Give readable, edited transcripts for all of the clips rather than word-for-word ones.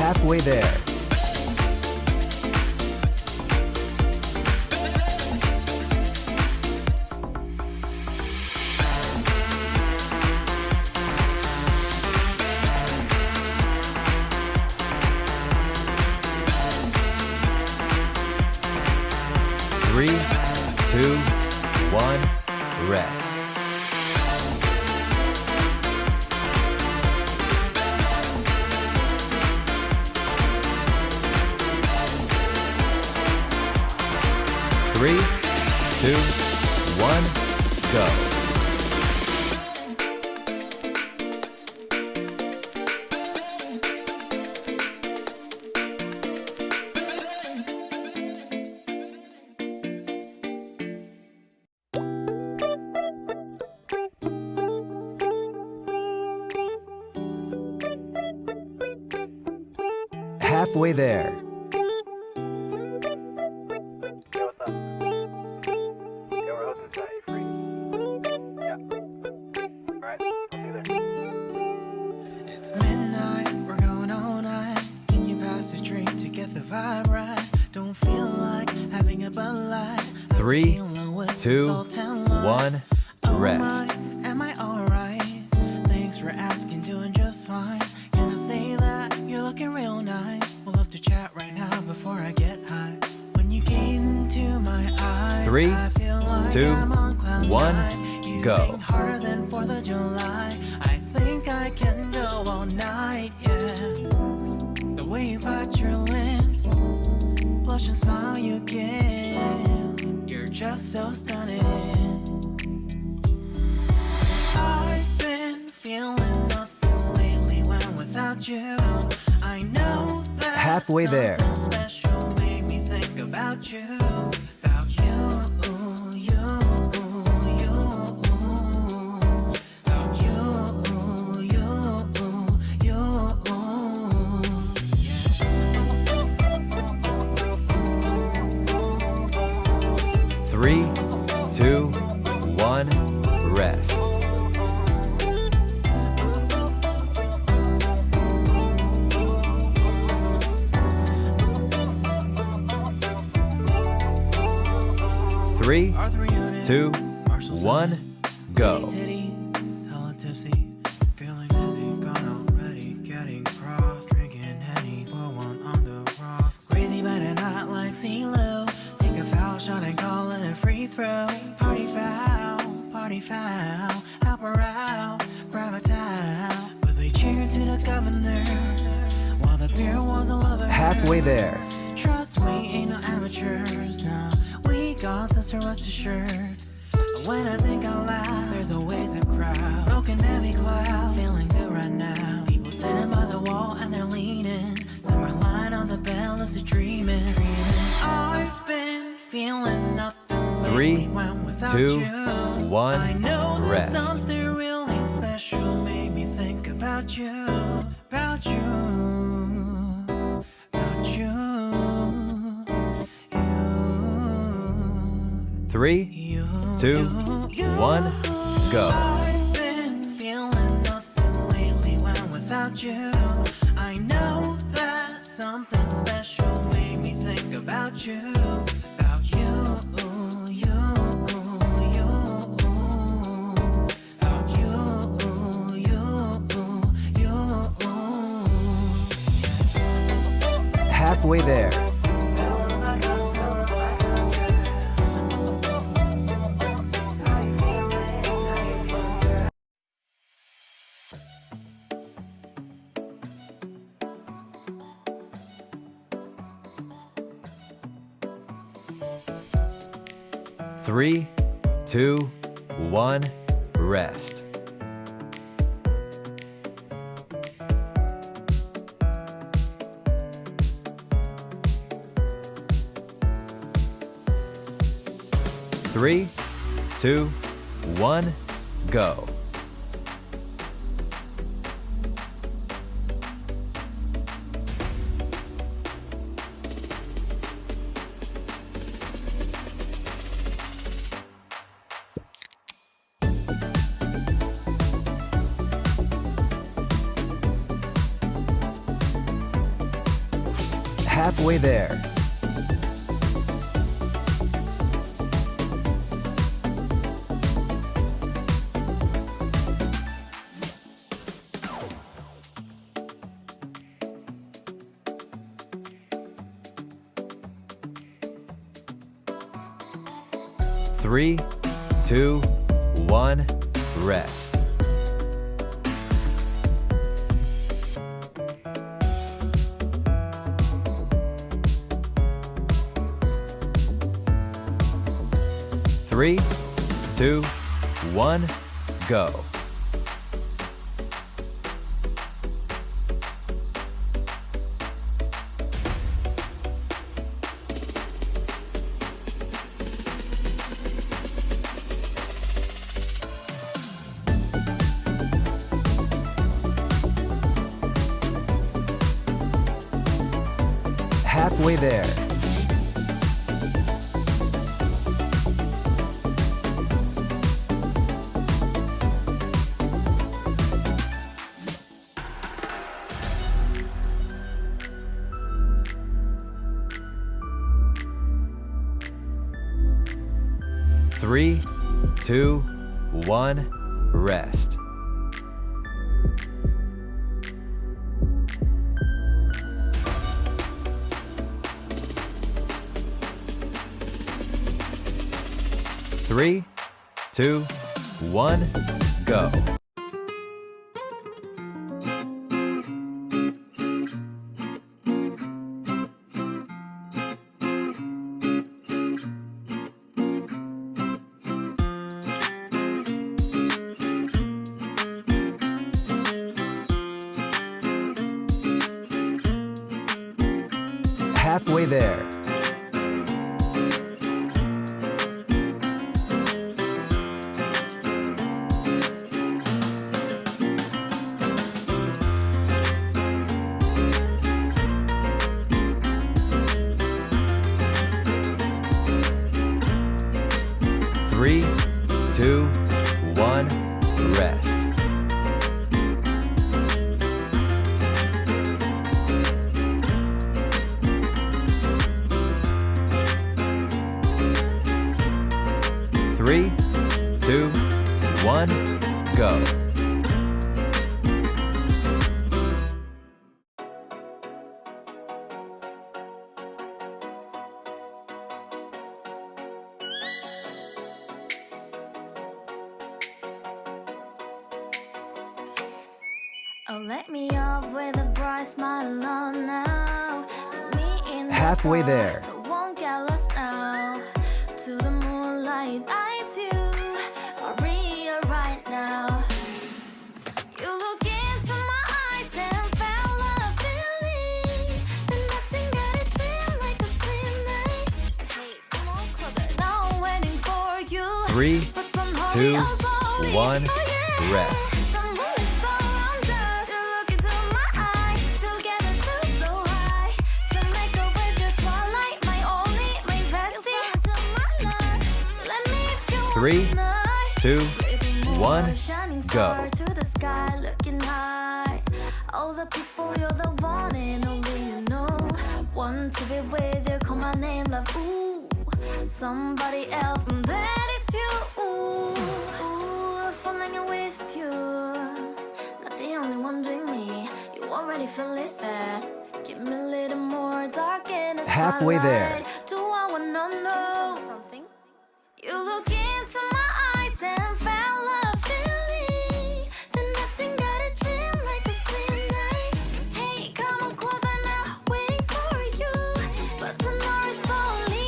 Halfway there. Three, two, one, rest. Three, two, one, go. Halfway there. Yo, what's up? Yo, we're hosting tonight. You free? Yeah. Alright, I'll see you there. It's midnight, we're going all night. Can you pass a drink to get the vibe right? Don't feel like having a Bud Light. 3, 2, 1, rest. Am I alright? Thanks for asking, doing just fine. Can I say that you're looking real nice? We'll love to chat right now before I get high. When you gaze into my eyes, 3, I feel like 2, I'm on cloud 1, nine. You go. think harder than 4th of July. I think I can go all night, yeah. The way you bite your lips, blush and smile you give, you're just so stunning. I've been feeling nothing lately when without you. I know that Halfway there. something special made me think about you. About you, you, you. About you, you, you. 3, 2, 1, rest. Three, 2, 1, go. Hella tipsy, feeling dizzy, gone already, getting cross, drinking Henny, pour one on the rocks. Crazy but not like CeeLo. Take a foul shot and call it a free throw. Party foul, help her out, grab a towel. But they cheered to the governor, while the beer was a lover. Halfway there. Trust we ain't no amateurs, nah. We got this, so rest assured. When I think out loud, there's always a crowd. Smoking heavy cloud, feeling good right now. People sitting by the wall and they're leaning. Some are lying on the bed, lucid dreaming. I've been feeling nothing 3, lately when without 2, you. 1, I know that rest. something really special made me think about you. About you. About you. 3, 2, 1, go. I've been feeling nothing lately when without you. I know that something special made me think about you. About you, you, you. About you, you. Halfway there. Three, 2, 1, rest. Three, 2, 1, go. Halfway there. Three, two, one, rest. Three, two, one, go. Halfway there. Three, two, one, rest. Three, two, one, go. Halfway there. Three, two, one, rest. Three, two, one, go. Oh, let me up with a bright smile on now. Put me in the Halfway dark, there. so won't get lost now. To the moonlight, eyes you, Maria right now. You look into my eyes and felt a feeling. Then nothing got it feel like a slim night. Hey, come on, closer. Now I'm waiting for you. Three, But somehow two, we all slowly- one, oh, yeah. rest. The moon is around us. You look into my eyes. Together feels so right. To make a way through twilight. My only, my bestie. Into my life. Let me if you want Three, tonight. two, Little more one, shining go. star to the sky, looking high. All the people, you're the one and only you know. Want to be with you, call my name, love. Ooh, somebody else, and that is you. Ooh, falling in with you. Not the only one doing me. You already feel it there. Give me a little more dark in the Halfway there. spotlight. Do I wanna know something? You look into my eyes and felt a feeling. Then nothing got a dream like a slim night. Hey, come on closer now, waiting for you. But tomorrow is slowly,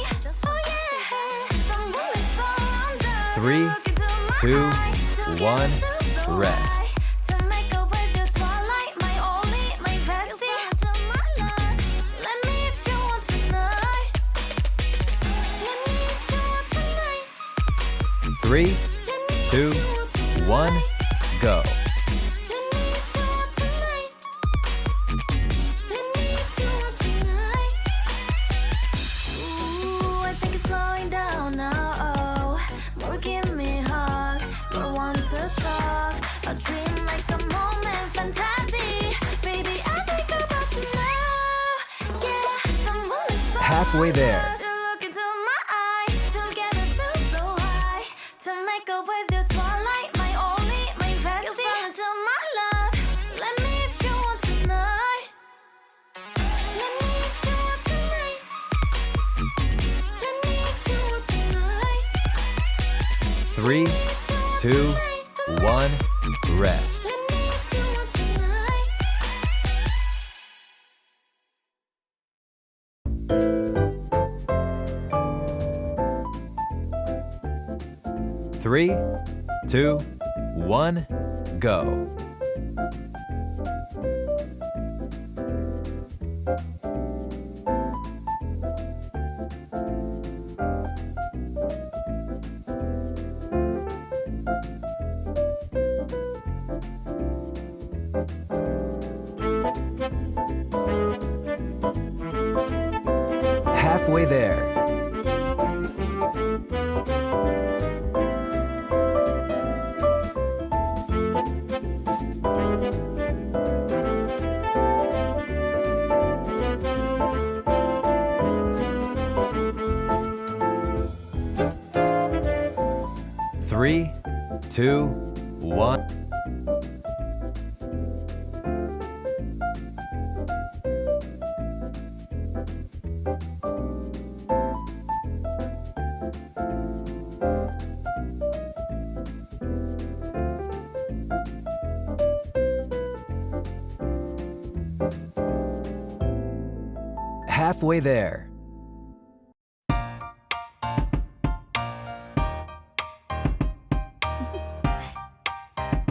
oh yeah. The moon is around us. Three, Look into my two, eyes. Together one, feels so rest. right. To make a way through twilight, my only, my bestie. Into my life. Let me if you want tonight. Let me if you want tonight. Three, two, one, go. Ooh, I think it's slowing down now. More give me a hug, more want to talk. A dream like a moment, fantasy. Baby, I think about you now. Yeah, the Halfway there. To look into my eyes, together feel so high. To make up with your twilight, my only, my bestie. You fall into my love. Let me if you want tonight. Let me if you want tonight. Let me if you want tonight. 3, 2, 1, rest. Let me if you want tonight. 3, 2, 1, go. Halfway there. Three, 2, 1. Halfway there.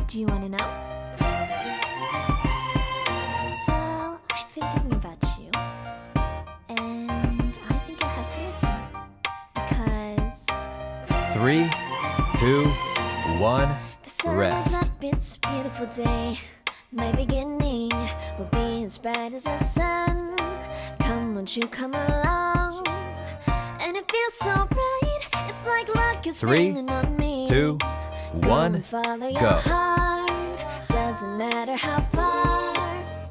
Do you want to know? Well, I've been thinking about you, and I think I'll have to listen. Because 3, 2, 1, the sun is rest. up, it's a beautiful day. My beginning will be as bright as the sun. Come, won't you come along? And it feels so bright, it's like luck is 3, raining on me. 2, Go 1, and follow your go. heart. Doesn't matter how far.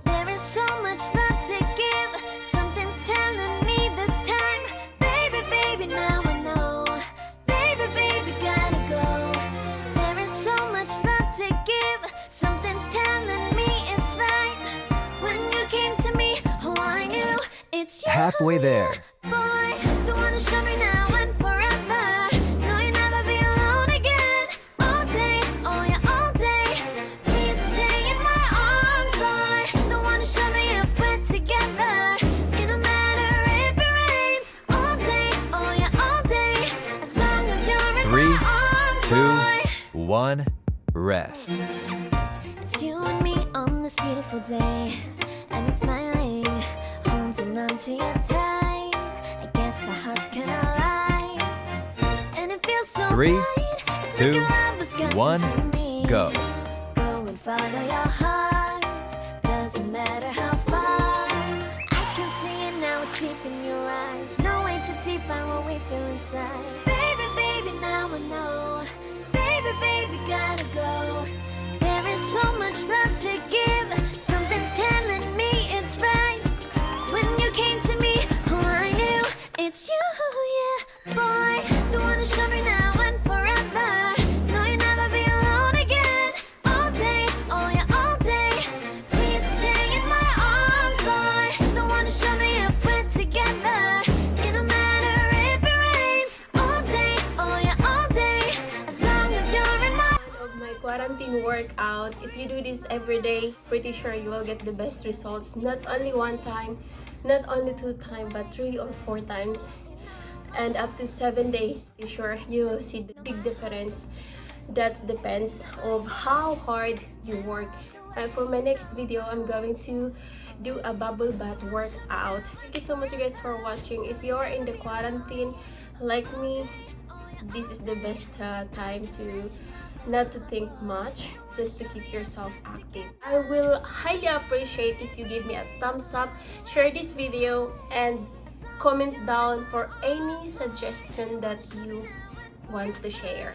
There is so much love to give. Something's telling me this time. Baby, baby, now I know. Baby, baby, gotta go. There is so much love to give. Something's telling me it's right. When you came to me, oh, I knew it's you. Halfway there. Boy, the one who showed me now and forever. No, you'll never be alone again. All day, oh yeah, all day. Please stay in my arms, boy. The one who showed me if we're together. It don't matter if it rains. All day, oh yeah, all day. As long as you're in 3, my arms, 2, boy. 1, rest. It's you and me on this beautiful day. And you're smiling, holding on to your tight. I guess our hearts can align. And it feels so 3, bright. It's 2, like love has gotten 1, to me. go. Go and follow your heart. Doesn't matter how far. I can see it now, it's deep in your eyes. No way to define what we feel inside. Baby, baby, now I know. Baby, baby, gotta go. There is so much love to give. Something's telling me it's right. When you came to me, oh, I knew it's you, yeah, boy. The one who showed me now and forever. No, you'll never be alone again. All day, oh yeah, all day. Please stay in my arms, boy. The one who showed me if we're together. It don't matter if it rains. All day, oh yeah, all day. As long as you're in my Of my quarantine workout, if you do this every day, pretty sure you will get the best results. Not only one time, not only 2 times, but 3 or 4 times, and up to 7 days. Be sure you will see the big difference. That depends of how hard you work. For my next video, I'm going to do a bubble bath workout. Thank you so much, you guys, for watching. If you are in the quarantine like me, this is the best time to not to think much, just to keep yourself active. I will highly appreciate if you give me a thumbs up, share this video, and comment down for any suggestion that you want to share.